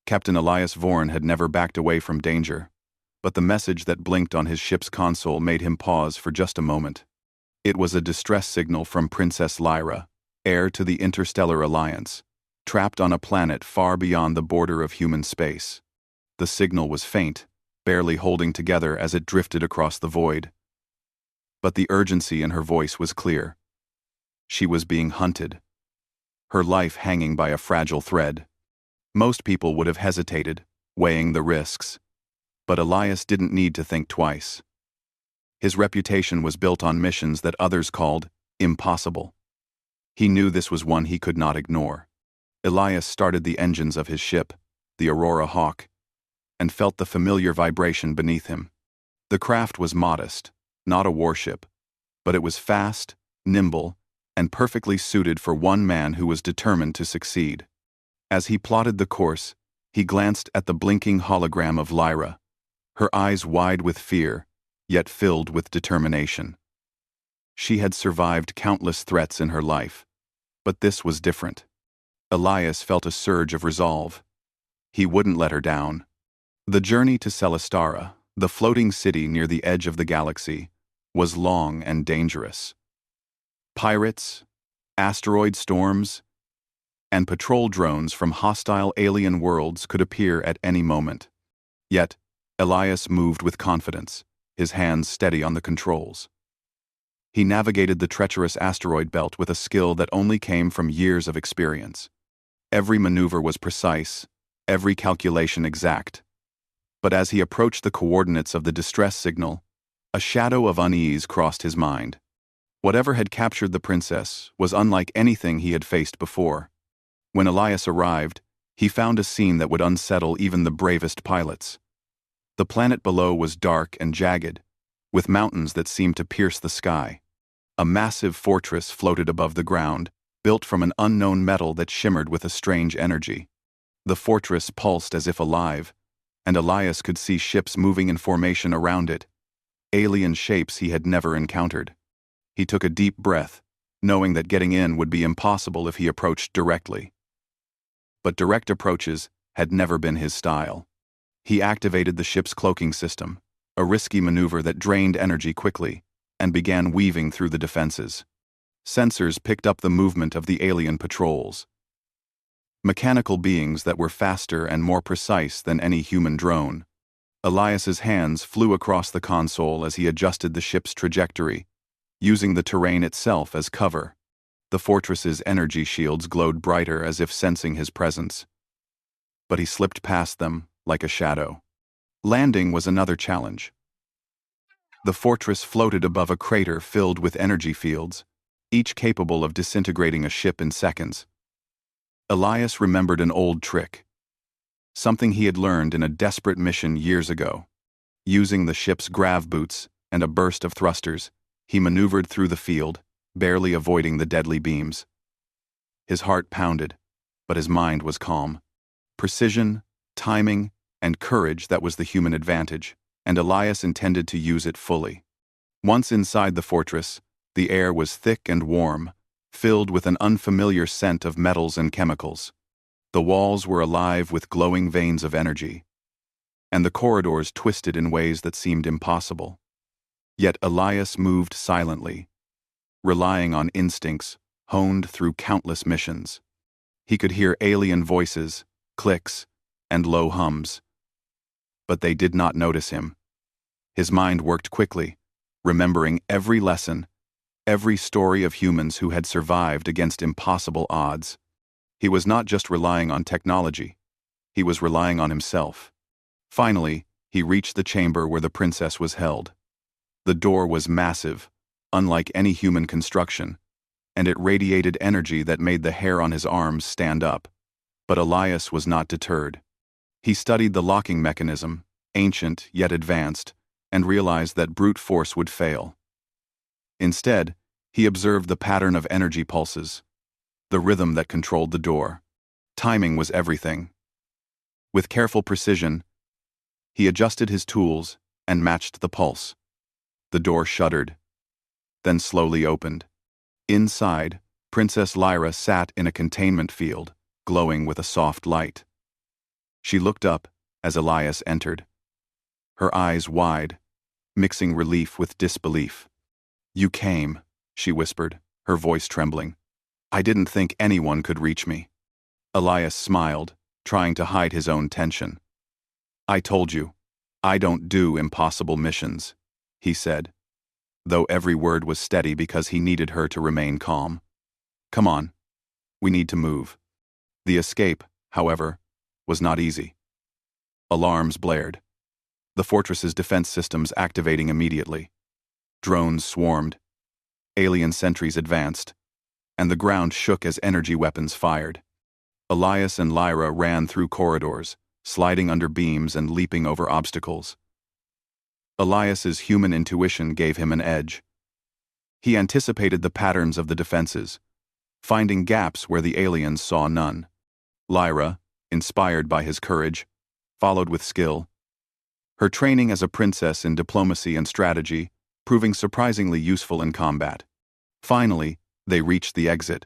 Captain Elias Vorn had never backed away from danger, but the message that blinked on his ship's console made him pause for just a moment. It was a distress signal from Princess Lyra, heir to the Interstellar Alliance, trapped on a planet far beyond the border of human space. The signal was faint, barely holding together as it drifted across the void. But the urgency in her voice was clear. She was being hunted, her life hanging by a fragile thread. Most people would have hesitated, weighing the risks, but Elias didn't need to think twice. His reputation was built on missions that others called impossible. He knew this was one he could not ignore. Elias started the engines of his ship, the Aurora Hawk, and felt the familiar vibration beneath him. The craft was modest, not a warship, but it was fast, nimble, and perfectly suited for one man who was determined to succeed. As he plotted the course, he glanced at the blinking hologram of Lyra, her eyes wide with fear, yet filled with determination. She had survived countless threats in her life, but this was different. Elias felt a surge of resolve. He wouldn't let her down. The journey to Celestara, the floating city near the edge of the galaxy, was long and dangerous. Pirates, asteroid storms, and patrol drones from hostile alien worlds could appear at any moment. Yet, Elias moved with confidence, his hands steady on the controls. He navigated the treacherous asteroid belt with a skill that only came from years of experience. Every maneuver was precise, every calculation exact. But as he approached the coordinates of the distress signal, a shadow of unease crossed his mind. Whatever had captured the princess was unlike anything he had faced before. When Elias arrived, he found a scene that would unsettle even the bravest pilots. The planet below was dark and jagged, with mountains that seemed to pierce the sky. A massive fortress floated above the ground, built from an unknown metal that shimmered with a strange energy. The fortress pulsed as if alive, and Elias could see ships moving in formation around it, alien shapes he had never encountered. He took a deep breath, knowing that getting in would be impossible if he approached directly. But direct approaches had never been his style. He activated the ship's cloaking system, a risky maneuver that drained energy quickly, and began weaving through the defenses. Sensors picked up the movement of the alien patrols. Mechanical beings that were faster and more precise than any human drone. Elias's hands flew across the console as he adjusted the ship's trajectory, using the terrain itself as cover. The fortress's energy shields glowed brighter as if sensing his presence. But he slipped past them like a shadow. Landing was another challenge. The fortress floated above a crater filled with energy fields, each capable of disintegrating a ship in seconds. Elias remembered an old trick, something he had learned in a desperate mission years ago. Using the ship's grav boots and a burst of thrusters, he maneuvered through the field, barely avoiding the deadly beams. His heart pounded, but his mind was calm. Precision, timing, and courage, that was the human advantage, and Elias intended to use it fully. Once inside the fortress, the air was thick and warm, filled with an unfamiliar scent of metals and chemicals. The walls were alive with glowing veins of energy, and the corridors twisted in ways that seemed impossible. Yet Elias moved silently, relying on instincts honed through countless missions. He could hear alien voices, clicks, and low hums, but they did not notice him. His mind worked quickly, remembering every lesson, every story of humans who had survived against impossible odds. He was not just relying on technology, he was relying on himself. Finally, he reached the chamber where the princess was held. The door was massive, unlike any human construction, and it radiated energy that made the hair on his arms stand up. But Elias was not deterred. He studied the locking mechanism, ancient yet advanced, and realized that brute force would fail. Instead, he observed the pattern of energy pulses, the rhythm that controlled the door. Timing was everything. With careful precision, he adjusted his tools and matched the pulse. The door shuddered, then slowly opened. Inside, Princess Lyra sat in a containment field, glowing with a soft light. She looked up as Elias entered, her eyes wide, mixing relief with disbelief. "You came," she whispered, her voice trembling. "I didn't think anyone could reach me." Elias smiled, trying to hide his own tension. "I told you, I don't do impossible missions," he said, though every word was steady because he needed her to remain calm. "Come on. We need to move." The escape, however, was not easy. Alarms blared, the fortress's defense systems activating immediately. Drones swarmed, alien sentries advanced, and the ground shook as energy weapons fired. Elias and Lyra ran through corridors, sliding under beams and leaping over obstacles. Elias's human intuition gave him an edge. He anticipated the patterns of the defenses, finding gaps where the aliens saw none. Lyra, inspired by his courage, followed with skill, her training as a princess in diplomacy and strategy proving surprisingly useful in combat. Finally, they reached the exit.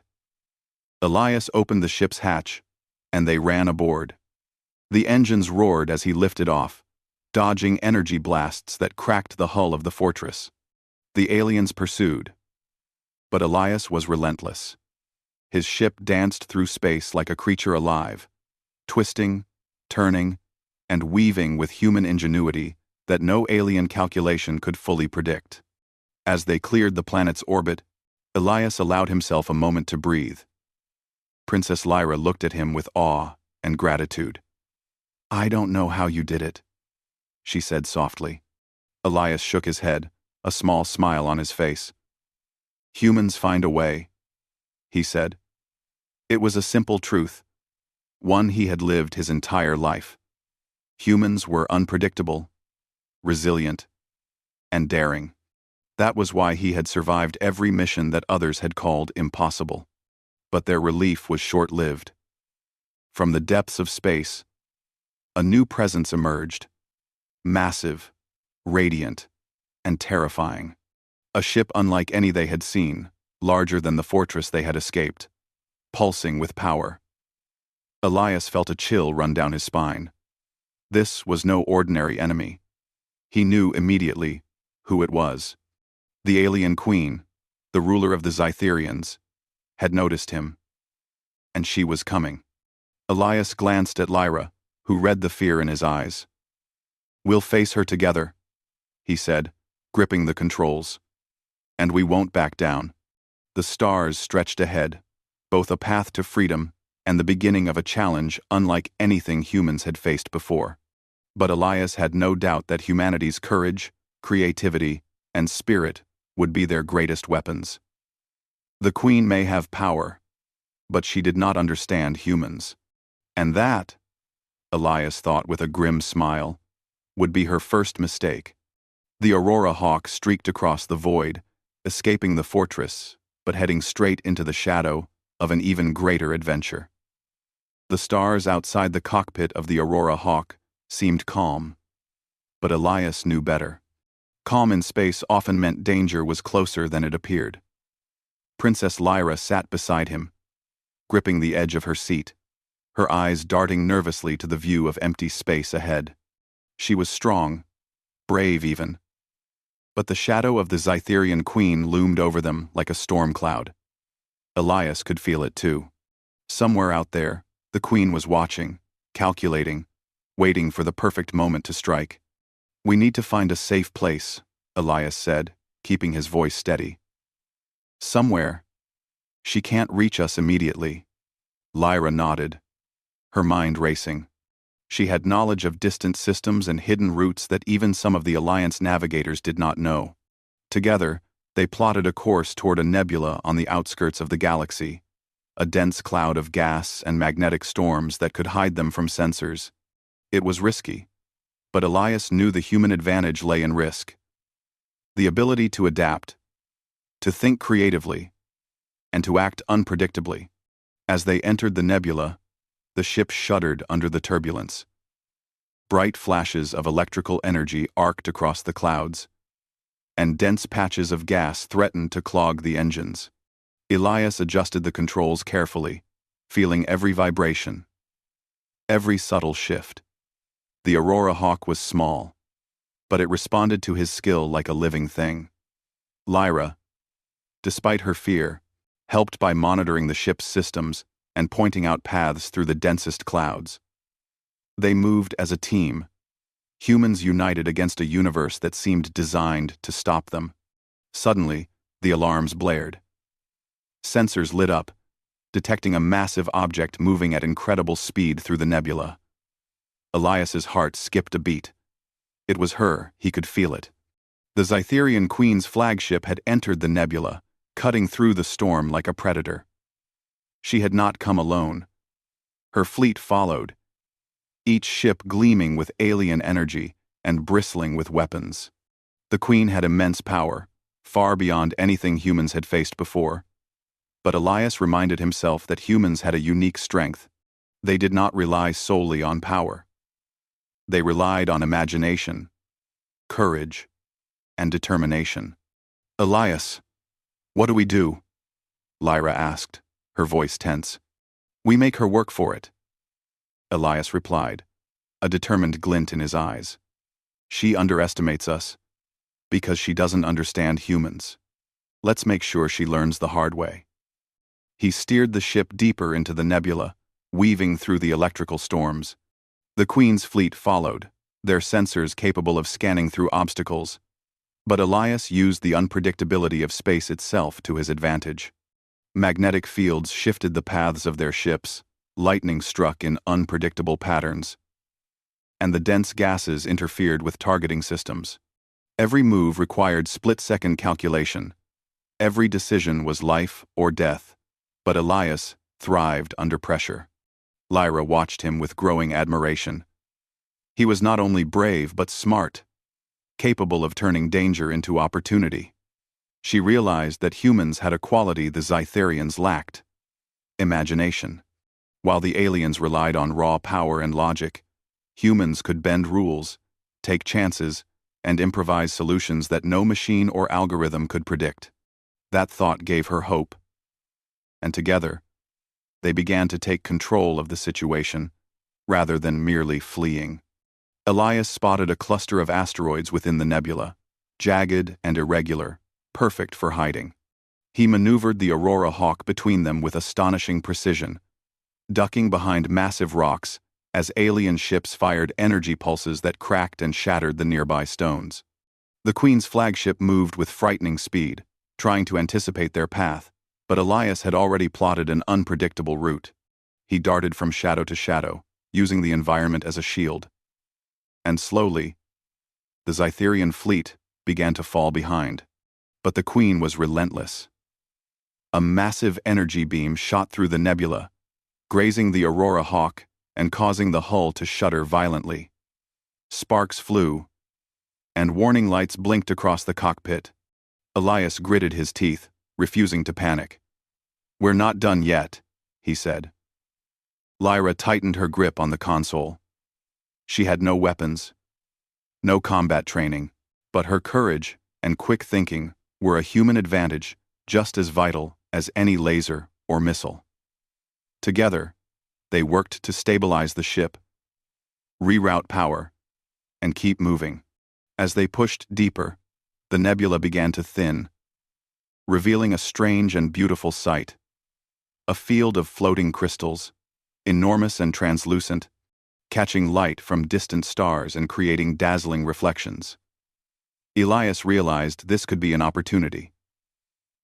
Elias opened the ship's hatch, and they ran aboard. The engines roared as he lifted off, dodging energy blasts that cracked the hull of the fortress. The aliens pursued, but Elias was relentless. His ship danced through space like a creature alive, twisting, turning, and weaving with human ingenuity that no alien calculation could fully predict. As they cleared the planet's orbit, Elias allowed himself a moment to breathe. Princess Lyra looked at him with awe and gratitude. "I don't know how you did it," she said softly. Elias shook his head, a small smile on his face. "Humans find a way," he said. It was a simple truth, one he had lived his entire life. Humans were unpredictable, resilient, and daring. That was why he had survived every mission that others had called impossible. But their relief was short-lived. From the depths of space, a new presence emerged, massive, radiant, and terrifying. A ship unlike any they had seen, larger than the fortress they had escaped, pulsing with power. Elias felt a chill run down his spine. This was no ordinary enemy. He knew immediately who it was. The alien queen, the ruler of the Zytherians, had noticed him, and she was coming. Elias glanced at Lyra, who read the fear in his eyes. "We'll face her together," he said, gripping the controls. "And we won't back down." The stars stretched ahead, both a path to freedom and the beginning of a challenge unlike anything humans had faced before. But Elias had no doubt that humanity's courage, creativity, and spirit would be their greatest weapons. The Queen may have power, but she did not understand humans. And that, Elias thought with a grim smile, would be her first mistake. The Aurora Hawk streaked across the void, escaping the fortress, but heading straight into the shadow of an even greater adventure. The stars outside the cockpit of the Aurora Hawk seemed calm, but Elias knew better. Calm in space often meant danger was closer than it appeared. Princess Lyra sat beside him, gripping the edge of her seat, her eyes darting nervously to the view of empty space ahead. She was strong, brave even, but the shadow of the Zytherian queen loomed over them like a storm cloud. Elias could feel it too. Somewhere out there, the queen was watching, calculating, waiting for the perfect moment to strike. "We need to find a safe place," Elias said, keeping his voice steady. "Somewhere. She can't reach us immediately." Lyra nodded, her mind racing. She had knowledge of distant systems and hidden routes that even some of the Alliance navigators did not know. Together, they plotted a course toward a nebula on the outskirts of the galaxy, a dense cloud of gas and magnetic storms that could hide them from sensors. It was risky, but Elias knew the human advantage lay in risk. The ability to adapt, to think creatively, and to act unpredictably. As they entered the nebula, the ship shuddered under the turbulence. Bright flashes of electrical energy arced across the clouds, and dense patches of gas threatened to clog the engines. Elias adjusted the controls carefully, feeling every vibration. every subtle shift. The Aurora Hawk was small, but it responded to his skill like a living thing. Lyra, despite her fear, helped by monitoring the ship's systems and pointing out paths through the densest clouds. They moved as a team, humans united against a universe that seemed designed to stop them. Suddenly, the alarms blared. Sensors lit up, detecting a massive object moving at incredible speed through the nebula. Elias's heart skipped a beat. It was her, he could feel it. The Zytherian Queen's flagship had entered the nebula, cutting through the storm like a predator. She had not come alone. Her fleet followed, each ship gleaming with alien energy and bristling with weapons. The Queen had immense power, far beyond anything humans had faced before. But Elias reminded himself that humans had a unique strength. They did not rely solely on power. They relied on imagination, courage, and determination. "Elias, what do we do?" Lyra asked, her voice tense. "We make her work for it," Elias replied, a determined glint in his eyes. "She underestimates us because she doesn't understand humans. Let's make sure she learns the hard way." He steered the ship deeper into the nebula, weaving through the electrical storms. The Queen's fleet followed, their sensors capable of scanning through obstacles. But Elias used the unpredictability of space itself to his advantage. Magnetic fields shifted the paths of their ships, lightning struck in unpredictable patterns, and the dense gases interfered with targeting systems. Every move required split-second calculation. Every decision was life or death. But Elias thrived under pressure. Lyra watched him with growing admiration. He was not only brave but smart, capable of turning danger into opportunity. She realized that humans had a quality the Zytherians lacked: imagination. While the aliens relied on raw power and logic, humans could bend rules, take chances, and improvise solutions that no machine or algorithm could predict. That thought gave her hope. And together, they began to take control of the situation, rather than merely fleeing. Elias spotted a cluster of asteroids within the nebula, jagged and irregular, perfect for hiding. He maneuvered the Aurora Hawk between them with astonishing precision, ducking behind massive rocks as alien ships fired energy pulses that cracked and shattered the nearby stones. The Queen's flagship moved with frightening speed, trying to anticipate their path, but Elias had already plotted an unpredictable route. He darted from shadow to shadow, using the environment as a shield. And slowly, the Zytherian fleet began to fall behind. But the Queen was relentless. A massive energy beam shot through the nebula, grazing the Aurora Hawk and causing the hull to shudder violently. Sparks flew, and warning lights blinked across the cockpit. Elias gritted his teeth, refusing to panic. "We're not done yet," he said. Lyra tightened her grip on the console. She had no weapons, no combat training, but her courage and quick thinking were a human advantage just as vital as any laser or missile. Together, they worked to stabilize the ship, reroute power, and keep moving. As they pushed deeper, the nebula began to thin, revealing a strange and beautiful sight. A field of floating crystals, enormous and translucent, catching light from distant stars and creating dazzling reflections. Elias realized this could be an opportunity.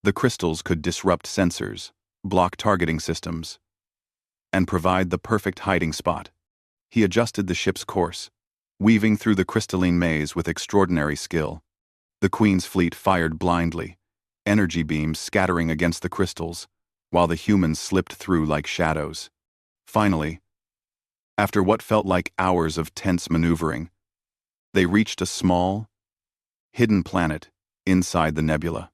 The crystals could disrupt sensors, block targeting systems, and provide the perfect hiding spot. He adjusted the ship's course, weaving through the crystalline maze with extraordinary skill. The Queen's fleet fired blindly, energy beams scattering against the crystals, while the humans slipped through like shadows. Finally, after what felt like hours of tense maneuvering, they reached a small, hidden planet inside the nebula.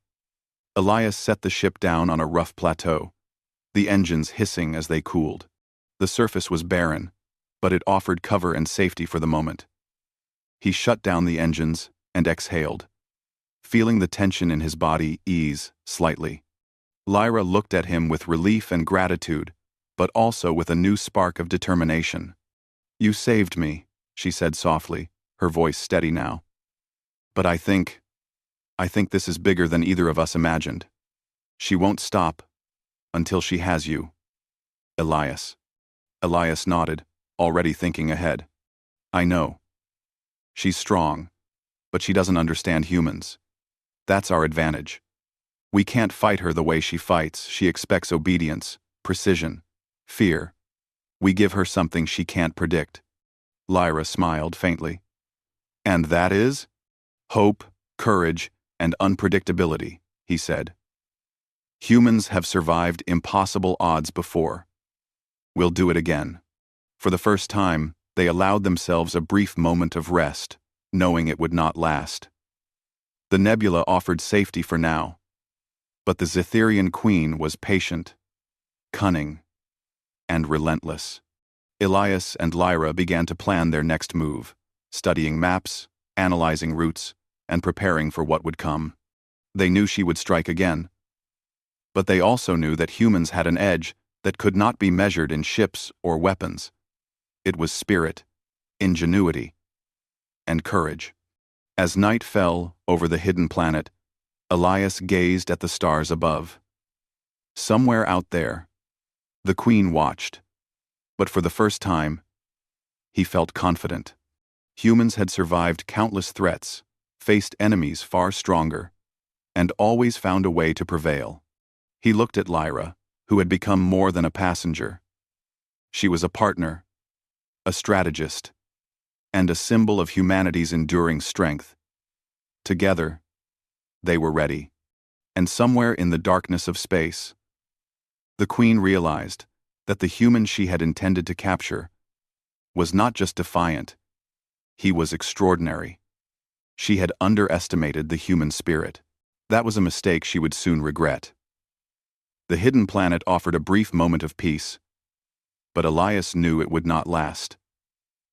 Elias set the ship down on a rough plateau, the engines hissing as they cooled. The surface was barren, but it offered cover and safety for the moment. He shut down the engines and exhaled, feeling the tension in his body ease slightly. Lyra looked at him with relief and gratitude, but also with a new spark of determination. You saved me, she said softly, her voice steady now. But I think this is bigger than either of us imagined. She won't stop until she has you. Elias. Elias nodded, already thinking ahead. I know. She's strong, but she doesn't understand humans. That's our advantage. We can't fight her the way she fights. She expects obedience, precision, fear. We give her something she can't predict. Lyra smiled faintly. And that is? Hope, courage, and unpredictability, he said. Humans have survived impossible odds before. We'll do it again. For the first time, they allowed themselves a brief moment of rest, knowing it would not last. The nebula offered safety for now, but the Zetherian queen was patient, cunning, and relentless. Elias and Lyra began to plan their next move, studying maps, analyzing routes, and preparing for what would come. They knew she would strike again, but they also knew that humans had an edge that could not be measured in ships or weapons. It was spirit, ingenuity, and courage. As night fell over the hidden planet, Elias gazed at the stars above. Somewhere out there, the Queen watched, but for the first time, he felt confident. Humans had survived countless threats, faced enemies far stronger, and always found a way to prevail. He looked at Lyra, who had become more than a passenger. She was a partner, a strategist, and a symbol of humanity's enduring strength. Together, they were ready. And somewhere in the darkness of space, the Queen realized that the human she had intended to capture was not just defiant, he was extraordinary. She had underestimated the human spirit. That was a mistake she would soon regret. The hidden planet offered a brief moment of peace, but Elias knew it would not last.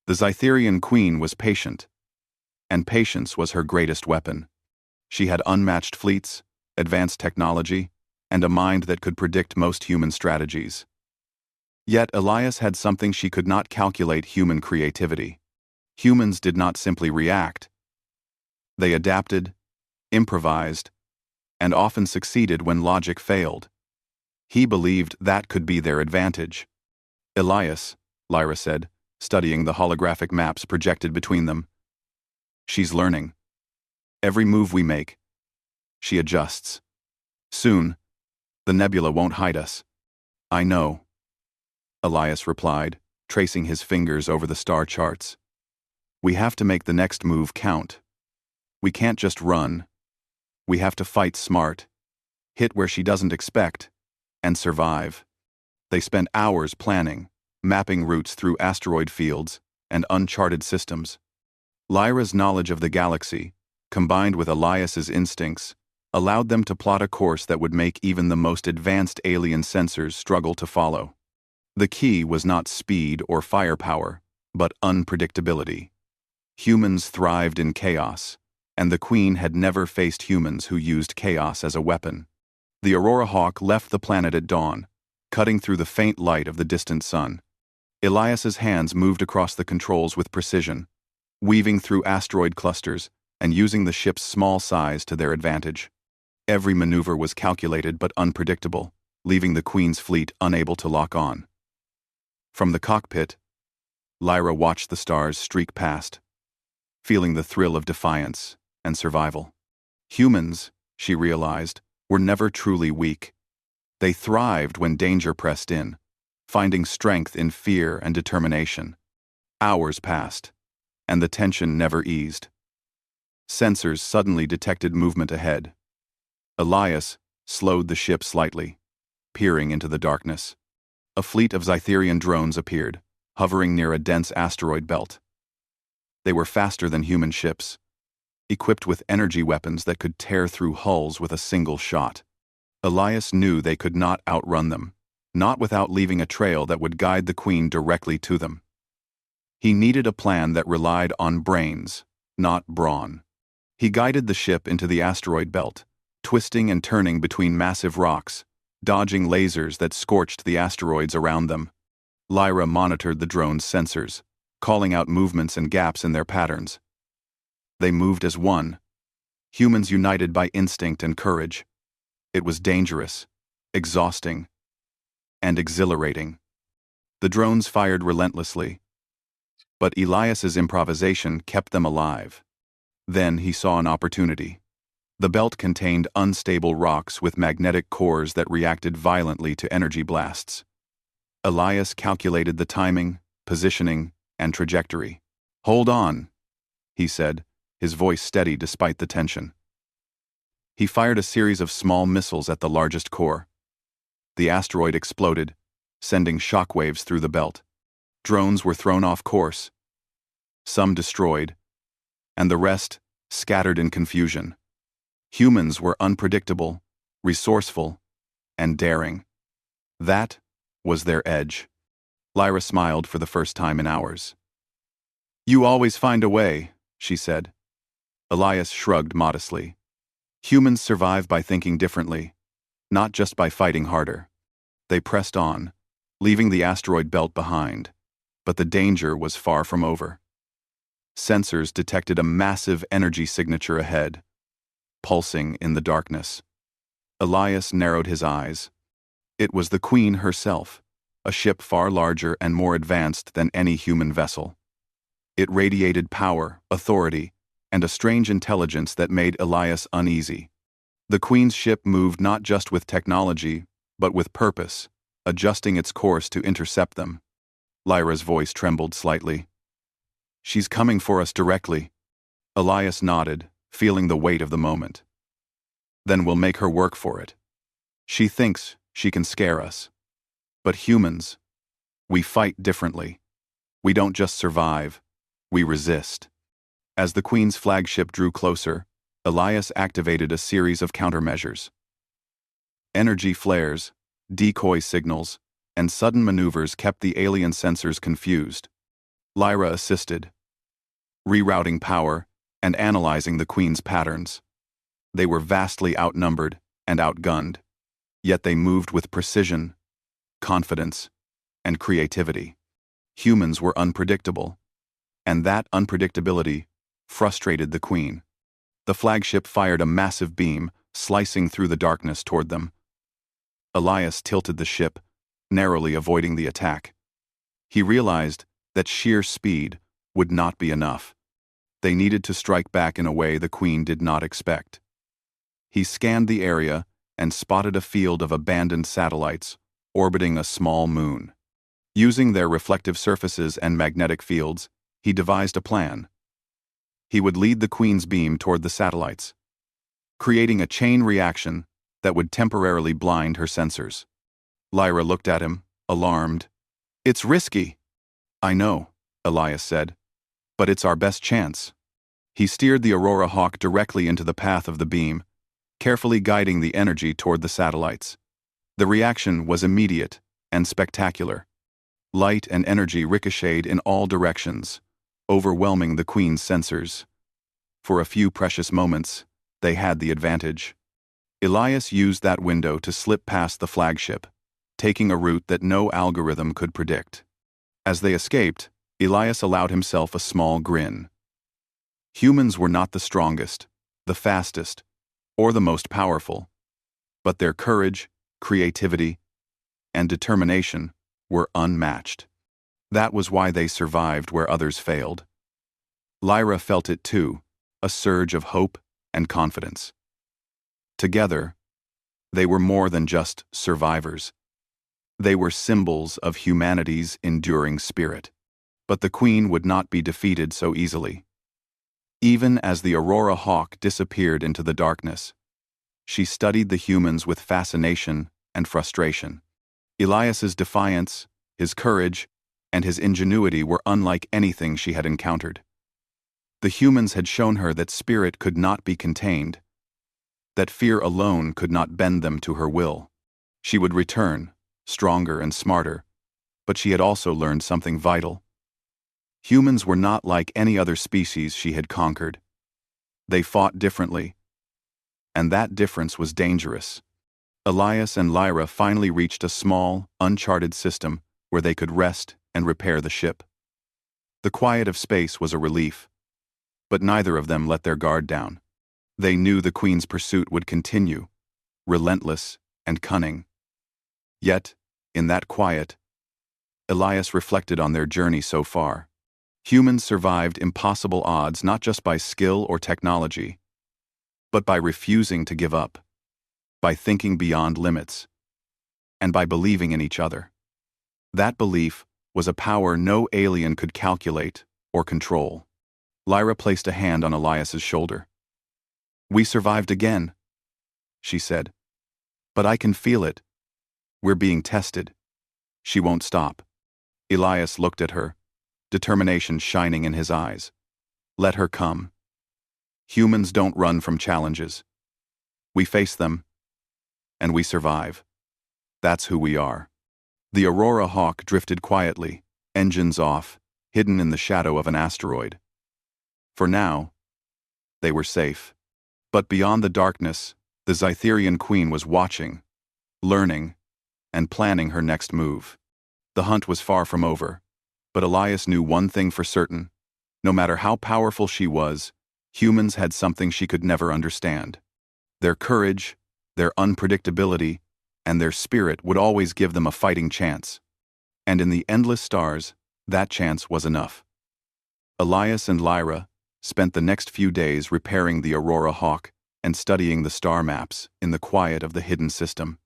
The Zetherian queen was patient, and patience was her greatest weapon. She had unmatched fleets, advanced technology, and a mind that could predict most human strategies. Yet Elias had something she could not calculate: human creativity. Humans did not simply react. They adapted, improvised, and often succeeded when logic failed. He believed that could be their advantage. Elias, Lyra said, studying the holographic maps projected between them. She's learning. Every move we make, she adjusts. Soon, the nebula won't hide us. I know, Elias replied, tracing his fingers over the star charts. We have to make the next move count. We can't just run. We have to fight smart, hit where she doesn't expect, and survive. They spent hours planning, mapping routes through asteroid fields and uncharted systems. Lyra's knowledge of the galaxy, combined with Elias's instincts, allowed them to plot a course that would make even the most advanced alien sensors struggle to follow. The key was not speed or firepower, but unpredictability. Humans thrived in chaos, and the Queen had never faced humans who used chaos as a weapon. The Aurora Hawk left the planet at dawn, cutting through the faint light of the distant sun. Elias's hands moved across the controls with precision, weaving through asteroid clusters and using the ship's small size to their advantage. Every maneuver was calculated but unpredictable, leaving the Queen's fleet unable to lock on. From the cockpit, Lyra watched the stars streak past, feeling the thrill of defiance and survival. Humans, she realized, were never truly weak. They thrived when danger pressed in, finding strength in fear and determination. Hours passed, and the tension never eased. Sensors suddenly detected movement ahead. Elias slowed the ship slightly, peering into the darkness. A fleet of Zetherian drones appeared, hovering near a dense asteroid belt. They were faster than human ships, equipped with energy weapons that could tear through hulls with a single shot. Elias knew they could not outrun them, not without leaving a trail that would guide the Queen directly to them. He needed a plan that relied on brains, not brawn. He guided the ship into the asteroid belt, twisting and turning between massive rocks, dodging lasers that scorched the asteroids around them. Lyra monitored the drone's sensors, calling out movements and gaps in their patterns. They moved as one, humans united by instinct and courage. It was dangerous, exhausting, and exhilarating. The drones fired relentlessly, but Elias's improvisation kept them alive. Then he saw an opportunity. The belt contained unstable rocks with magnetic cores that reacted violently to energy blasts. Elias calculated the timing, positioning, and trajectory. "Hold on," he said, his voice steady despite the tension. He fired a series of small missiles at the largest core. The asteroid exploded, sending shockwaves through the belt. Drones were thrown off course, some destroyed, and the rest scattered in confusion. Humans were unpredictable, resourceful, and daring. That was their edge. Lyra smiled for the first time in hours. "You always find a way," she said. Elias shrugged modestly. Humans survive by thinking differently, not just by fighting harder. They pressed on, leaving the asteroid belt behind, but the danger was far from over. Sensors detected a massive energy signature ahead, pulsing in the darkness. Elias narrowed his eyes. It was the Queen herself, a ship far larger and more advanced than any human vessel. It radiated power, authority, and a strange intelligence that made Elias uneasy. The Queen's ship moved not just with technology, but with purpose, adjusting its course to intercept them. Lyra's voice trembled slightly. "She's coming for us directly." Elias nodded, feeling the weight of the moment. "Then we'll make her work for it. She thinks she can scare us. But humans, we fight differently. We don't just survive, we resist." As the Queen's flagship drew closer, Elias activated a series of countermeasures. Energy flares, decoy signals, and sudden maneuvers kept the alien sensors confused. Lyra assisted, rerouting power and analyzing the Queen's patterns. They were vastly outnumbered and outgunned, yet they moved with precision, confidence, and creativity. Humans were unpredictable, and that unpredictability frustrated the Queen. The flagship fired a massive beam, slicing through the darkness toward them. Elias tilted the ship, narrowly avoiding the attack. He realized that sheer speed would not be enough. They needed to strike back in a way the Queen did not expect. He scanned the area and spotted a field of abandoned satellites orbiting a small moon. Using their reflective surfaces and magnetic fields, he devised a plan. He would lead the Queen's beam toward the satellites, creating a chain reaction that would temporarily blind her sensors. Lyra looked at him, alarmed. "It's risky." "I know," Elias said, "but it's our best chance." He steered the Aurora Hawk directly into the path of the beam, carefully guiding the energy toward the satellites. The reaction was immediate and spectacular. Light and energy ricocheted in all directions, overwhelming the Queen's sensors. For a few precious moments, they had the advantage. Elias used that window to slip past the flagship, taking a route that no algorithm could predict. As they escaped, Elias allowed himself a small grin. Humans were not the strongest, the fastest, or the most powerful, but their courage, creativity, and determination were unmatched. That was why they survived where others failed. Lyra felt it too, a surge of hope and confidence. Together, they were more than just survivors. They were symbols of humanity's enduring spirit. But the Queen would not be defeated so easily. Even as the Aurora Hawk disappeared into the darkness, she studied the humans with fascination and frustration. Elias's defiance, his courage, and his ingenuity were unlike anything she had encountered. The humans had shown her that spirit could not be contained, that fear alone could not bend them to her will. She would return, stronger and smarter, but she had also learned something vital. Humans were not like any other species she had conquered. They fought differently, and that difference was dangerous. Elias and Lyra finally reached a small, uncharted system where they could rest and repair the ship. The quiet of space was a relief, but neither of them let their guard down. They knew the Queen's pursuit would continue, relentless and cunning. Yet, in that quiet, Elias reflected on their journey so far. Humans survived impossible odds not just by skill or technology, but by refusing to give up, by thinking beyond limits, and by believing in each other. That belief was a power no alien could calculate or control. Lyra placed a hand on Elias's shoulder. "We survived again," she said. "But I can feel it. We're being tested. She won't stop." Elias looked at her, determination shining in his eyes. "Let her come. Humans don't run from challenges. We face them, and we survive. That's who we are." The Aurora Hawk drifted quietly, engines off, hidden in the shadow of an asteroid. For now, they were safe. But beyond the darkness, the Zytherian Queen was watching, learning, and planning her next move. The hunt was far from over, but Elias knew one thing for certain. No matter how powerful she was, humans had something she could never understand. Their courage, their unpredictability, and their spirit would always give them a fighting chance. And in the endless stars, that chance was enough. Elias and Lyra spent the next few days repairing the Aurora Hawk and studying the star maps in the quiet of the hidden system.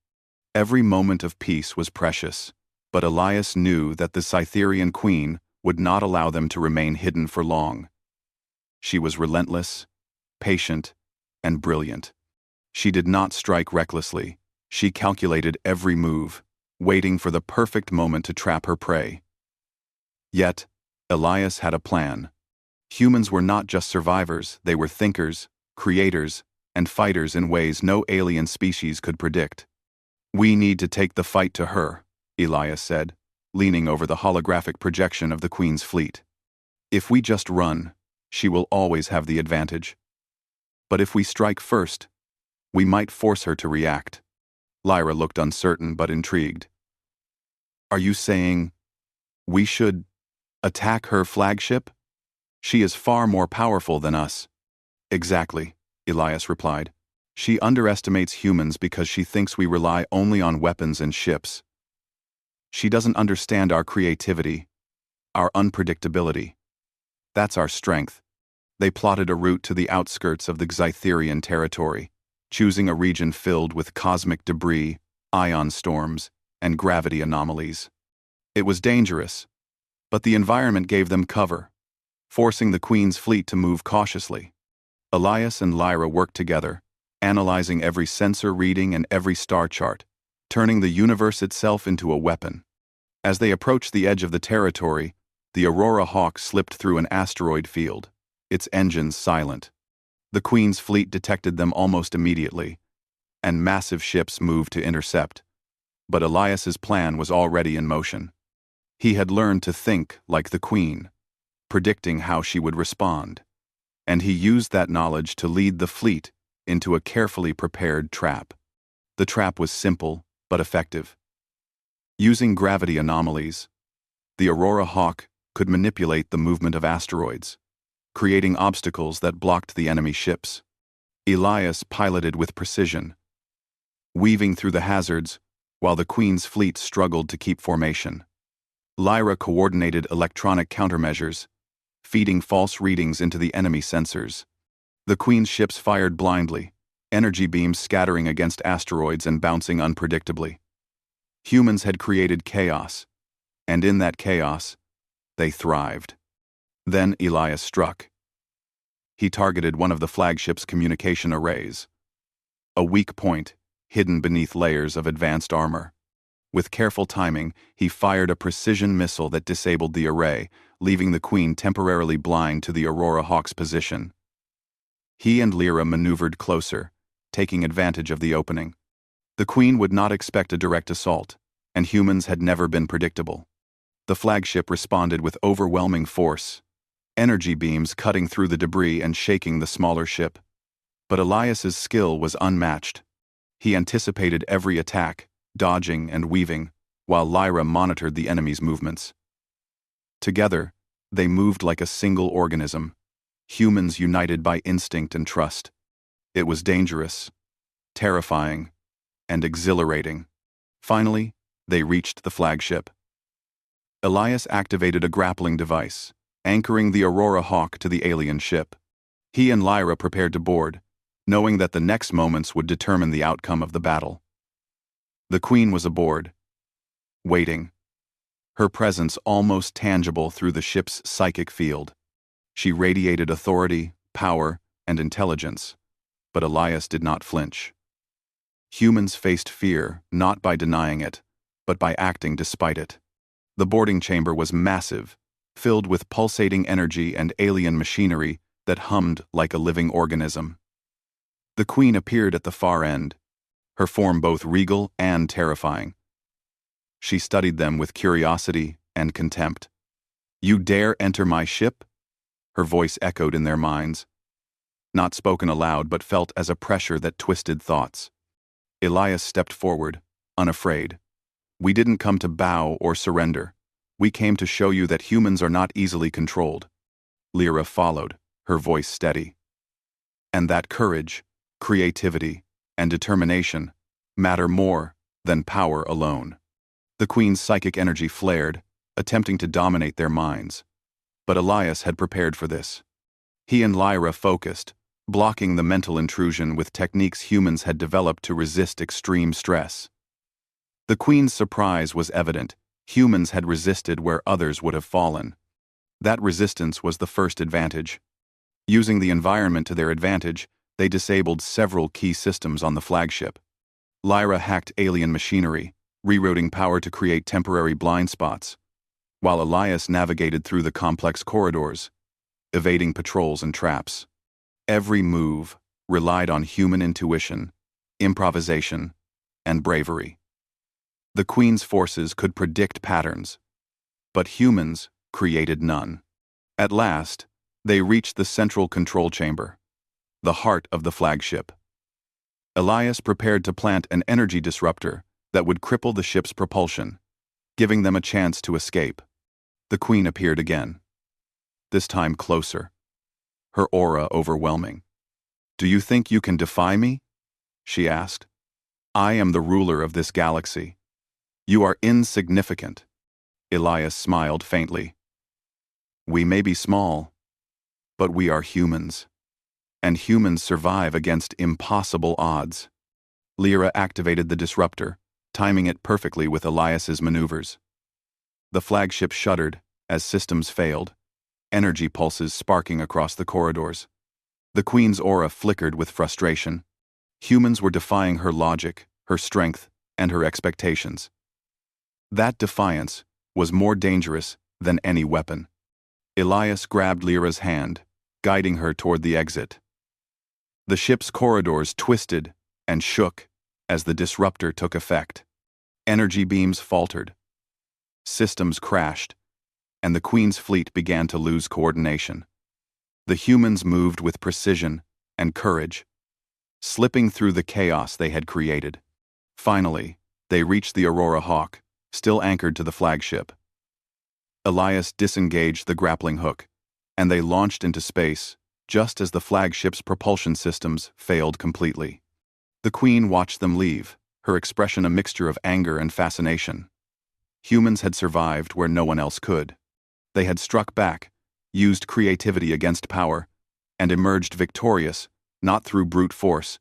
Every moment of peace was precious, but Elias knew that the Cytherian Queen would not allow them to remain hidden for long. She was relentless, patient, and brilliant. She did not strike recklessly. She calculated every move, waiting for the perfect moment to trap her prey. Yet, Elias had a plan. Humans were not just survivors, they were thinkers, creators, and fighters in ways no alien species could predict. "We need to take the fight to her," Elias said, leaning over the holographic projection of the Queen's fleet. "If we just run, she will always have the advantage. But if we strike first, we might force her to react." Lyra looked uncertain but intrigued. "Are you saying we should attack her flagship? She is far more powerful than us." "Exactly," Elias replied. "She underestimates humans because she thinks we rely only on weapons and ships. She doesn't understand our creativity, our unpredictability. That's our strength." They plotted a route to the outskirts of the Zytherian territory, choosing a region filled with cosmic debris, ion storms, and gravity anomalies. It was dangerous, but the environment gave them cover, forcing the Queen's fleet to move cautiously. Elias and Lyra worked together, analyzing every sensor reading and every star chart, turning the universe itself into a weapon. As they approached the edge of the territory, the Aurora Hawk slipped through an asteroid field, its engines silent. The Queen's fleet detected them almost immediately, and massive ships moved to intercept. But Elias's plan was already in motion. He had learned to think like the Queen, predicting how she would respond, and he used that knowledge to lead the fleet into a carefully prepared trap. The trap was simple but effective. Using gravity anomalies, the Aurora Hawk could manipulate the movement of asteroids, creating obstacles that blocked the enemy ships. Elias piloted with precision, weaving through the hazards while the Queen's fleet struggled to keep formation. Lyra coordinated electronic countermeasures, feeding false readings into the enemy sensors. The Queen's ships fired blindly, energy beams scattering against asteroids and bouncing unpredictably. Humans had created chaos, and in that chaos, they thrived. Then Elias struck. He targeted one of the flagship's communication arrays, a weak point hidden beneath layers of advanced armor. With careful timing, he fired a precision missile that disabled the array, leaving the Queen temporarily blind to the Aurora Hawk's position. He and Lyra maneuvered closer, taking advantage of the opening. The Queen would not expect a direct assault, and humans had never been predictable. The flagship responded with overwhelming force, energy beams cutting through the debris and shaking the smaller ship. But Elias's skill was unmatched. He anticipated every attack, dodging and weaving, while Lyra monitored the enemy's movements. Together, They moved like a single organism, humans united by instinct and trust. It was dangerous, terrifying, and exhilarating. Finally, they reached the flagship. Elias activated a grappling device, anchoring the Aurora Hawk to the alien ship. He and Lyra prepared to board, knowing that the next moments would determine the outcome of the battle. The Queen was aboard, waiting, her presence almost tangible through the ship's psychic field. She radiated authority, power, and intelligence, but Elias did not flinch. Humans faced fear not by denying it, but by acting despite it. The boarding chamber was massive, filled with pulsating energy and alien machinery that hummed like a living organism. The Queen appeared at the far end, her form both regal and terrifying. She studied them with curiosity and contempt. "You dare enter my ship?" Her voice echoed in their minds, not spoken aloud but felt as a pressure that twisted thoughts. Elias stepped forward, unafraid. "We didn't come to bow or surrender. We came to show you that humans are not easily controlled." Lyra followed, her voice steady. "And that courage, creativity, and determination matter more than power alone." The Queen's psychic energy flared, attempting to dominate their minds. But Elias had prepared for this. He and Lyra focused, blocking the mental intrusion with techniques humans had developed to resist extreme stress. The Queen's surprise was evident. Humans had resisted where others would have fallen. That resistance was the first advantage. Using the environment to their advantage, they disabled several key systems on the flagship. Lyra hacked alien machinery, rerouting power to create temporary blind spots, while Elias navigated through the complex corridors, evading patrols and traps. Every move relied on human intuition, improvisation, and bravery. The Queen's forces could predict patterns, but humans created none. At last, they reached the central control chamber, the heart of the flagship. Elias prepared to plant an energy disruptor that would cripple the ship's propulsion, giving them a chance to escape. The Queen appeared again, this time closer, her aura overwhelming. "Do you think you can defy me?" she asked. "I am the ruler of this galaxy. You are insignificant." Elias smiled faintly. "We may be small, but we are humans, and humans survive against impossible odds." Lyra activated the disruptor, timing it perfectly with Elias's maneuvers. The flagship shuddered as systems failed, energy pulses sparking across the corridors. The Queen's aura flickered with frustration. Humans were defying her logic, her strength, and her expectations. That defiance was more dangerous than any weapon. Elias grabbed Lyra's hand, guiding her toward the exit. The ship's corridors twisted and shook as the disruptor took effect. Energy beams faltered. Systems crashed, and the Queen's fleet began to lose coordination. The humans moved with precision and courage, slipping through the chaos they had created. Finally, they reached the Aurora Hawk, still anchored to the flagship. Elias disengaged the grappling hook, and they launched into space just as the flagship's propulsion systems failed completely. The Queen watched them leave, her expression a mixture of anger and fascination. Humans had survived where no one else could. They had struck back, used creativity against power, and emerged victorious, not through brute force,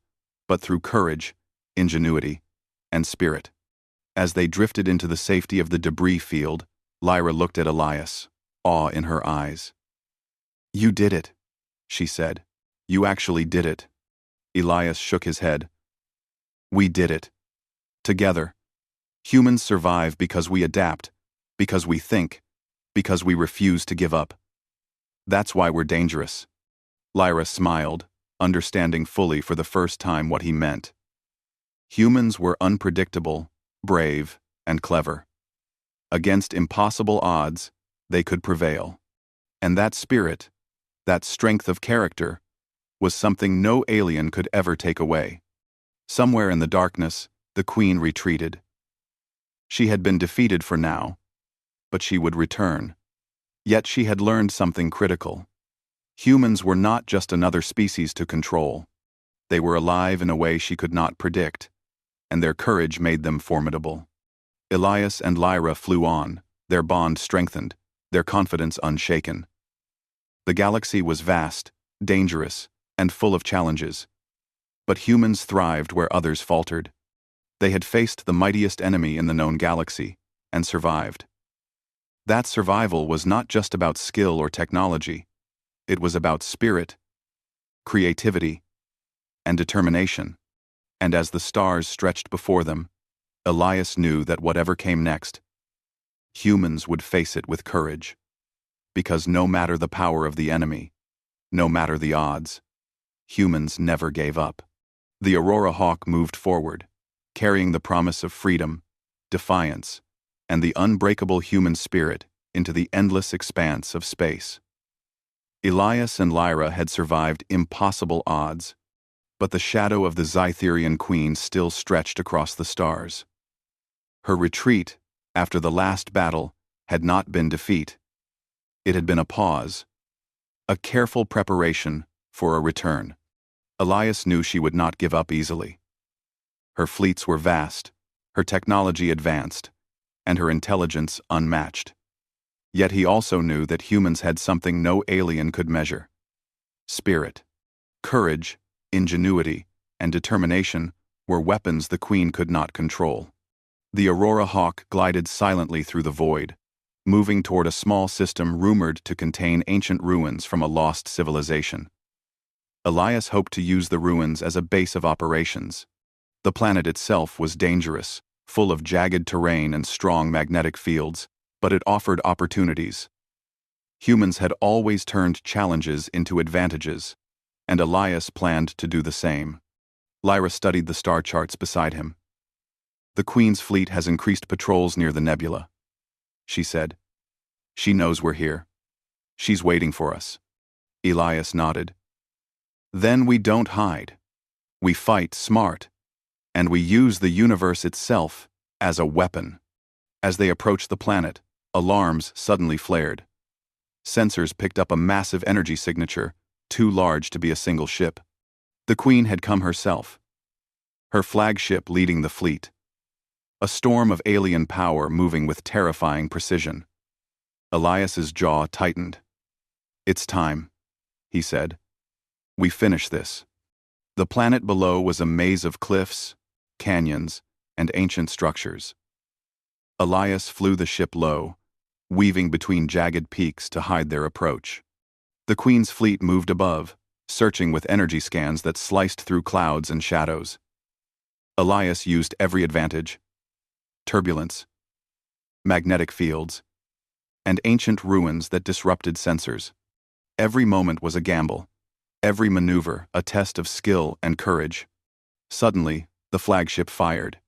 but through courage, ingenuity, and spirit. As they drifted into the safety of the debris field, Lyra looked at Elias, awe in her eyes. "You did it," she said. "You actually did it." Elias shook his head. "We did it. Together. Humans survive because we adapt, because we think, because we refuse to give up. That's why we're dangerous." Lyra smiled, understanding fully for the first time what he meant. Humans were unpredictable, brave, and clever. Against impossible odds, they could prevail. And that spirit, that strength of character, was something no alien could ever take away. Somewhere in the darkness, the Queen retreated. She had been defeated for now, but she would return. Yet she had learned something critical. Humans were not just another species to control. They were alive in a way she could not predict, and their courage made them formidable. Elias and Lyra flew on, their bond strengthened, their confidence unshaken. The galaxy was vast, dangerous, and full of challenges. But humans thrived where others faltered. They had faced the mightiest enemy in the known galaxy, and survived. That survival was not just about skill or technology. It was about spirit, creativity, and determination. And as the stars stretched before them, Elias knew that whatever came next, humans would face it with courage. Because no matter the power of the enemy, no matter the odds, humans never gave up. The Aurora Hawk moved forward, carrying the promise of freedom, defiance, and the unbreakable human spirit into the endless expanse of space. Elias and Lyra had survived impossible odds, but the shadow of the Zytherian queen still stretched across the stars. Her retreat, after the last battle, had not been defeat. It had been a pause, a careful preparation for a return. Elias knew she would not give up easily. Her fleets were vast, her technology advanced, and her intelligence unmatched. Yet he also knew that humans had something no alien could measure. Spirit, courage, ingenuity, and determination were weapons the Queen could not control. The Aurora Hawk glided silently through the void, moving toward a small system rumored to contain ancient ruins from a lost civilization. Elias hoped to use the ruins as a base of operations. The planet itself was dangerous, full of jagged terrain and strong magnetic fields, but it offered opportunities. Humans had always turned challenges into advantages, and Elias planned to do the same. Lyra studied the star charts beside him. "The Queen's fleet has increased patrols near the nebula," she said. "She knows we're here. She's waiting for us." Elias nodded. "Then we don't hide. We fight smart, and we use the universe itself as a weapon." As they approached the planet, alarms suddenly flared. Sensors picked up a massive energy signature, too large to be a single ship. The Queen had come herself, her flagship leading the fleet. A storm of alien power moving with terrifying precision. Elias's jaw tightened. "It's time," he said. "We finish this." The planet below was a maze of cliffs, canyons, and ancient structures. Elias flew the ship low, weaving between jagged peaks to hide their approach. The Queen's fleet moved above, searching with energy scans that sliced through clouds and shadows. Elias used every advantage: turbulence, magnetic fields, and ancient ruins that disrupted sensors. Every moment was a gamble, every maneuver a test of skill and courage. Suddenly, the flagship fired.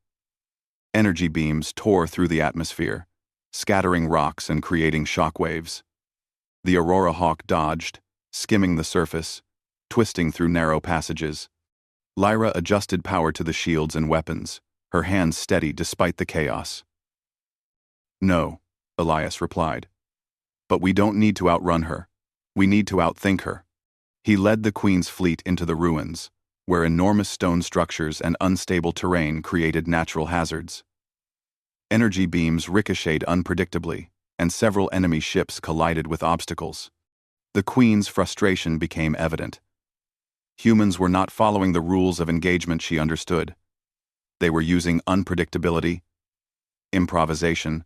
Energy beams tore through the atmosphere, scattering rocks and creating shockwaves. The Aurora Hawk dodged, skimming the surface, twisting through narrow passages. Lyra adjusted power to the shields and weapons, her hands steady despite the chaos. "No," Elias replied. "But we don't need to outrun her. We need to outthink her." He led the Queen's fleet into the ruins, where enormous stone structures and unstable terrain created natural hazards. Energy beams ricocheted unpredictably, and several enemy ships collided with obstacles. The Queen's frustration became evident. Humans were not following the rules of engagement she understood. They were using unpredictability, improvisation,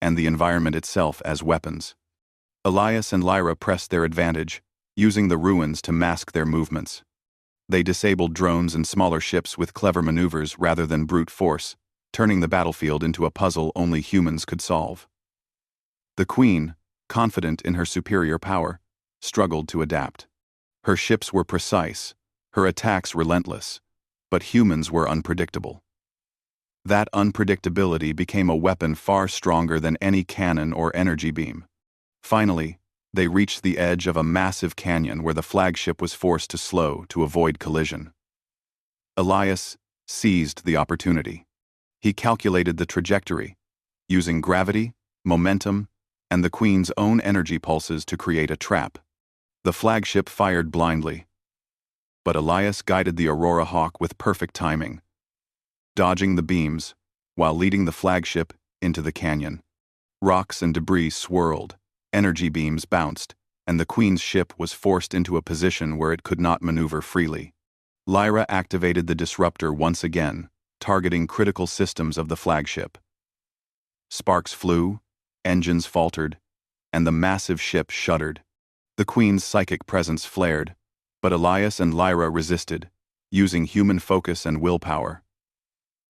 and the environment itself as weapons. Elias and Lyra pressed their advantage, using the ruins to mask their movements. They disabled drones and smaller ships with clever maneuvers rather than brute force, turning the battlefield into a puzzle only humans could solve. The Queen, confident in her superior power, struggled to adapt. Her ships were precise, her attacks relentless, but humans were unpredictable. That unpredictability became a weapon far stronger than any cannon or energy beam. Finally, they reached the edge of a massive canyon where the flagship was forced to slow to avoid collision. Elias seized the opportunity. He calculated the trajectory, using gravity, momentum, and the Queen's own energy pulses to create a trap. The flagship fired blindly, but Elias guided the Aurora Hawk with perfect timing, dodging the beams while leading the flagship into the canyon. Rocks and debris swirled, energy beams bounced, and the Queen's ship was forced into a position where it could not maneuver freely. Lyra activated the disruptor once again, targeting critical systems of the flagship. Sparks flew, engines faltered, and the massive ship shuddered. The Queen's psychic presence flared, but Elias and Lyra resisted, using human focus and willpower.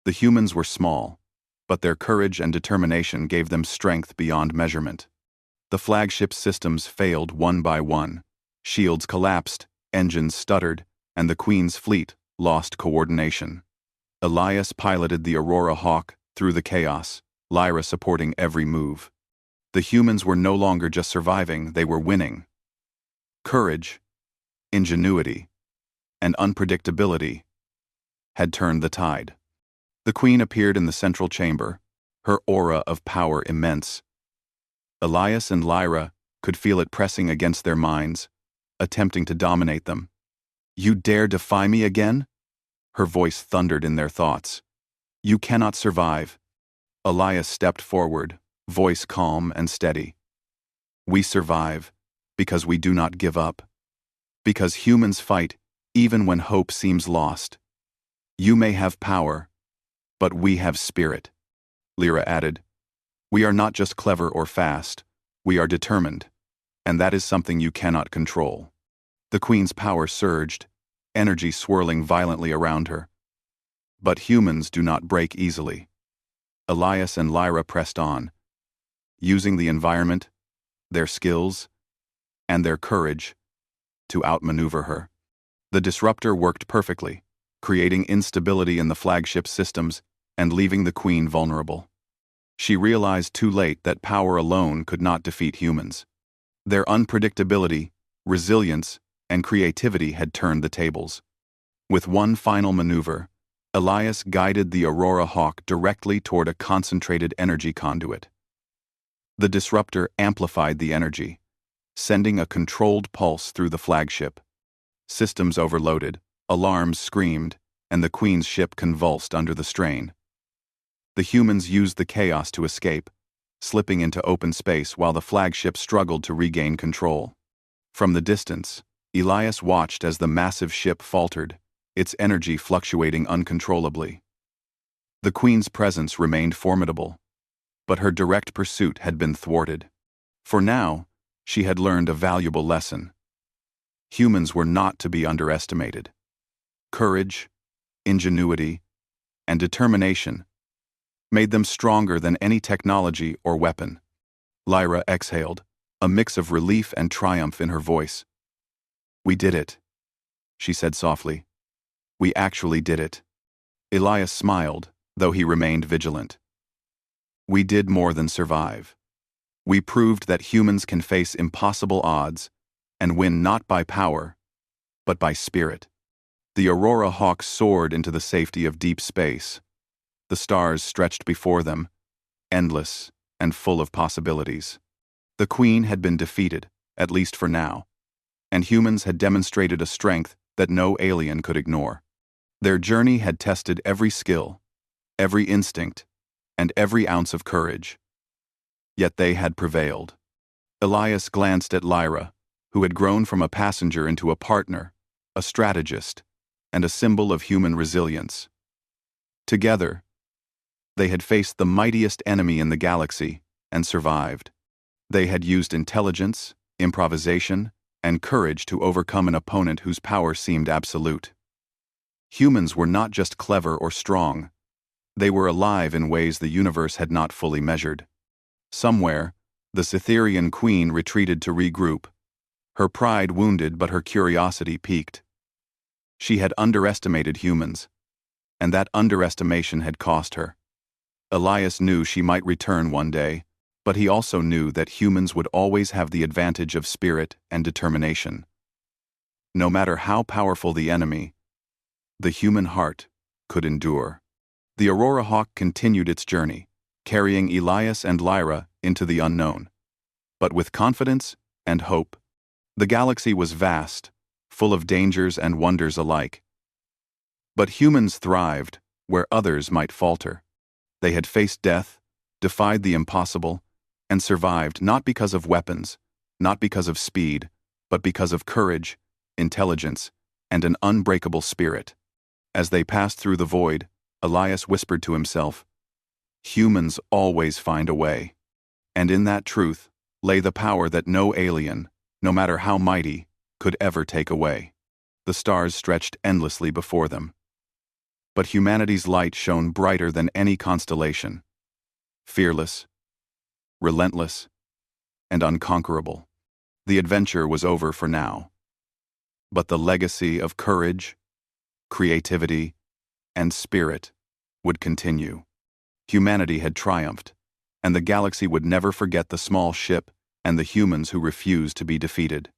The humans were small, but their courage and determination gave them strength beyond measurement. The flagship's systems failed one by one. Shields collapsed, engines stuttered, and the Queen's fleet lost coordination. Elias piloted the Aurora Hawk through the chaos, Lyra supporting every move. The humans were no longer just surviving, they were winning. Courage, ingenuity, and unpredictability had turned the tide. The Queen appeared in the central chamber, her aura of power immense. Elias and Lyra could feel it pressing against their minds, attempting to dominate them. "You dare defy me again?" Her voice thundered in their thoughts. "You cannot survive." Elias stepped forward, voice calm and steady. "We survive because we do not give up. Because humans fight even when hope seems lost. You may have power, but we have spirit." Lyra added, "We are not just clever or fast, we are determined, and that is something you cannot control." The Queen's power surged, energy swirling violently around her. But humans do not break easily. Elias and Lyra pressed on, using the environment, their skills, and their courage to outmaneuver her. The disruptor worked perfectly, creating instability in the flagship systems and leaving the Queen vulnerable. She realized too late that power alone could not defeat humans. Their unpredictability, resilience, and creativity had turned the tables. With one final maneuver, Elias guided the Aurora Hawk directly toward a concentrated energy conduit. The disruptor amplified the energy, sending a controlled pulse through the flagship. Systems overloaded, alarms screamed, and the Queen's ship convulsed under the strain. The humans used the chaos to escape, slipping into open space while the flagship struggled to regain control. From the distance, Elias watched as the massive ship faltered, its energy fluctuating uncontrollably. The Queen's presence remained formidable, but her direct pursuit had been thwarted. For now, she had learned a valuable lesson. Humans were not to be underestimated. Courage, ingenuity, and determination made them stronger than any technology or weapon. Lyra exhaled, a mix of relief and triumph in her voice. "We did it," she said softly. "We actually did it." Elias smiled, though he remained vigilant. "We did more than survive. We proved that humans can face impossible odds and win not by power, but by spirit." The Aurora Hawk soared into the safety of deep space. The stars stretched before them, endless and full of possibilities. The Queen had been defeated, at least for now, and humans had demonstrated a strength that no alien could ignore. Their journey had tested every skill, every instinct, and every ounce of courage. Yet they had prevailed. Elias glanced at Lyra, who had grown from a passenger into a partner, a strategist, and a symbol of human resilience. Together, they had faced the mightiest enemy in the galaxy and survived. They had used intelligence, improvisation, and courage to overcome an opponent whose power seemed absolute. Humans were not just clever or strong. They were alive in ways the universe had not fully measured. Somewhere, the Cytherean Queen retreated to regroup, her pride wounded but her curiosity piqued. She had underestimated humans, and that underestimation had cost her. Elias knew she might return one day, but he also knew that humans would always have the advantage of spirit and determination. No matter how powerful the enemy, the human heart could endure. The Aurora Hawk continued its journey, carrying Elias and Lyra into the unknown. but with confidence and hope. The galaxy was vast, full of dangers and wonders alike. But humans thrived where others might falter. They had faced death, defied the impossible, and survived not because of weapons, not because of speed, but because of courage, intelligence, and an unbreakable spirit. As they passed through the void, Elias whispered to himself, "Humans always find a way." And in that truth lay the power that no alien, no matter how mighty, could ever take away. The stars stretched endlessly before them. But humanity's light shone brighter than any constellation. Fearless, relentless, and unconquerable. The adventure was over for now. But the legacy of courage, creativity, and spirit would continue. Humanity had triumphed, and the galaxy would never forget the small ship and the humans who refused to be defeated.